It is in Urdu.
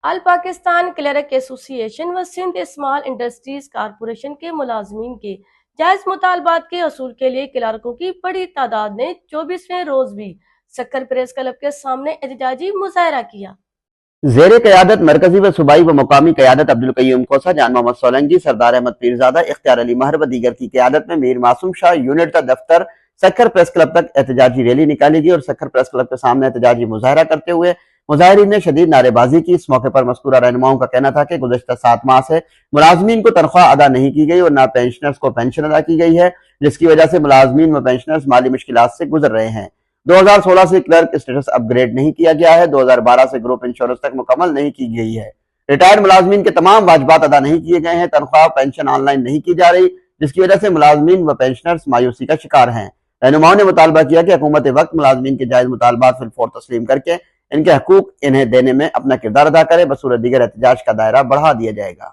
آل پاکستان کلرک ایسوسی ایشن و سندھ اسمال انڈسٹریز کارپوریشن کے ملازمین کے جائز مطالبات کے حصول کے لیے کلرکوں کی بڑی تعداد نے 24ویں روز بھی سکھر پریس کلب کے سامنے احتجاجی مظاہرہ کیا۔ زیر قیادت مرکزی و صوبائی و مقامی قیادت عبدالقیوم کوسہ، جان محمد سولنگی، سردار احمد پیرزادہ، اختیار علی مہر و دیگر کی قیادت میں میر معصوم شاہ یونٹ کا دفتر سکھر پریس کلب تک احتجاجی ریلی نکالی گئی اور سکھر پریس کلب کے سامنے احتجاجی مظاہرہ کرتے ہوئے مظاہرین نے شدید نعرے بازی کی۔ اس موقع پر مذکورہ رہنماؤں کا کہنا تھا کہ گزشتہ 7 ماہ سے ملازمین کو تنخواہ ادا نہیں کی گئی اور نہ پینشنرز کو پینشن ادا کی گئی ہے، جس کی وجہ سے ملازمین و پینشنرز مالی مشکلات سے گزر رہے ہیں۔ 2016 سے کلرک اسٹیٹس اپ گریڈ نہیں کیا گیا ہے، 2012 سے گروپ انشورنس تک مکمل نہیں کی گئی ہے، ریٹائرڈ ملازمین کے تمام واجبات ادا نہیں کیے گئے ہیں، تنخواہ پینشن آن لائن نہیں کی جا رہی، جس کی وجہ سے ملازمین و پینشنرز مایوسی کا شکار ہیں۔ رہنماؤں نے مطالبہ کیا کہ حکومت وقت ملازمین کے جائز مطالبات فی الفور تسلیم کر کے ان کے حقوق انہیں دینے میں اپنا کردار ادا کرے، بصورت دیگر احتجاج کا دائرہ بڑھا دیا جائے گا۔